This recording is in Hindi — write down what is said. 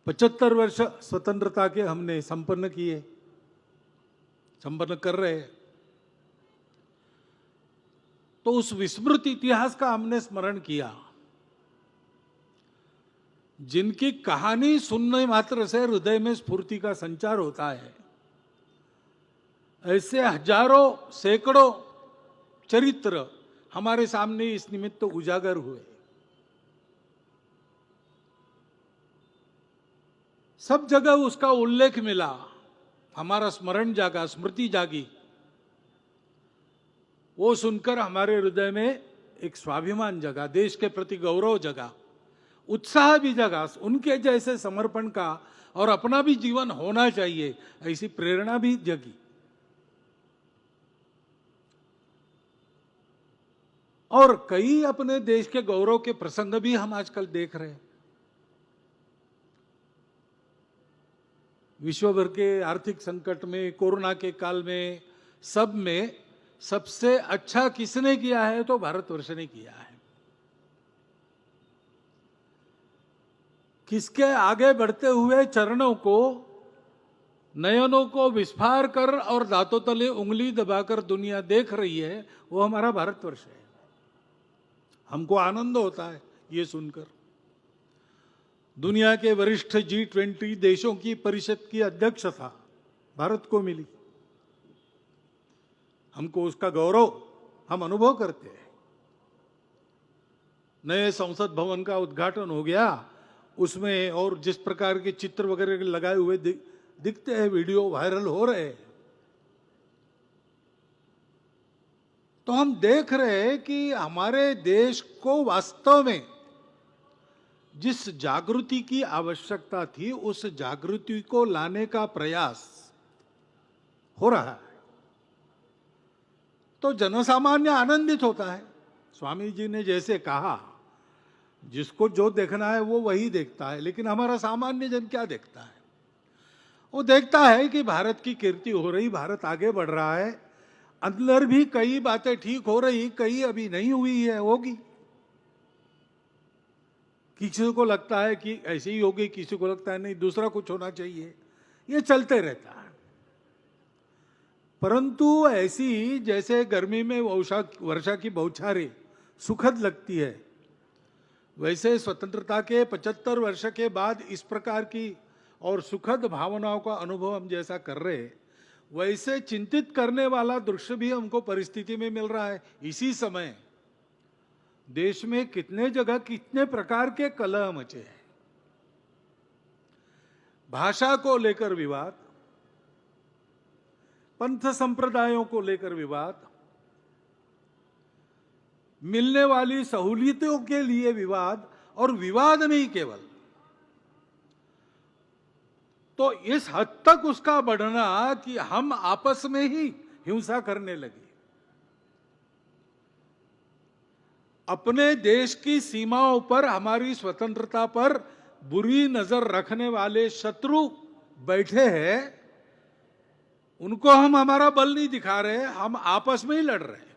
75 वर्ष स्वतंत्रता के हमने संपन्न कर रहे हैं। तो उस विस्मृत इतिहास का हमने स्मरण किया, जिनकी कहानी सुनने मात्र से हृदय में स्फूर्ति का संचार होता है। ऐसे हजारों सैकड़ों चरित्र हमारे सामने इस निमित्त उजागर हुए। सब जगह उसका उल्लेख मिला, हमारा स्मरण जागा, स्मृति जागी। वो सुनकर हमारे हृदय में एक स्वाभिमान जगा, देश के प्रति गौरव जगा, उत्साह भी जगा। उनके जैसे समर्पण का और अपना भी जीवन होना चाहिए, ऐसी प्रेरणा भी जगी। और कई अपने देश के गौरव के प्रसंग भी हम आजकल देख रहे हैं। विश्व भर के आर्थिक संकट में, कोरोना के काल में, सब में सबसे अच्छा किसने किया है? तो भारतवर्ष ने किया है। किसके आगे बढ़ते हुए चरणों को, नयनों को विस्फार कर और दांतों तले उंगली दबाकर दुनिया देख रही है, वो हमारा भारतवर्ष है। हमको आनंद होता है ये सुनकर। दुनिया के वरिष्ठ G20 देशों की परिषद की अध्यक्षता भारत को मिली। हमको उसका गौरव हम अनुभव करते हैं। नए संसद भवन का उद्घाटन हो गया, उसमें और जिस प्रकार के चित्र वगैरह लगाए हुए दिखते हैं, वीडियो वायरल हो रहे हैं, तो हम देख रहे हैं कि हमारे देश को वास्तव में जिस जागृति की आवश्यकता थी, उस जागृति को लाने का प्रयास हो रहा है। तो जनसामान्य आनंदित होता है। स्वामी जी ने जैसे कहा, जिसको जो देखना है वो वही देखता है, लेकिन हमारा सामान्य जन क्या देखता है? वो देखता है कि भारत की कीर्ति हो रही, भारत आगे बढ़ रहा है। अंदर भी कई बातें ठीक हो रही, कई अभी नहीं हुई है, होगी। किसी को लगता है कि ऐसे ही होगी, किसी को लगता है नहीं दूसरा कुछ होना चाहिए। ये चलते रहता है। परंतु ऐसी जैसे गर्मी में वर्षा की बौछारें सुखद लगती है, वैसे स्वतंत्रता के 75 वर्ष के बाद इस प्रकार की और सुखद भावनाओं का अनुभव हम जैसा कर रहे हैं, वैसे चिंतित करने वाला दृश्य भी हमको परिस्थिति में मिल रहा है। इसी समय देश में कितने जगह कितने प्रकार के कलह मचे हैं। भाषा को लेकर विवाद, पंथ संप्रदायों को लेकर विवाद, मिलने वाली सहूलियतों के लिए विवाद, और विवाद नहीं केवल, तो इस हद तक उसका बढ़ना कि हम आपस में ही हिंसा करने लगे। अपने देश की सीमाओं पर हमारी स्वतंत्रता पर बुरी नजर रखने वाले शत्रु बैठे हैं, उनको हम हमारा बल नहीं दिखा रहे, हम आपस में ही लड़ रहे हैं।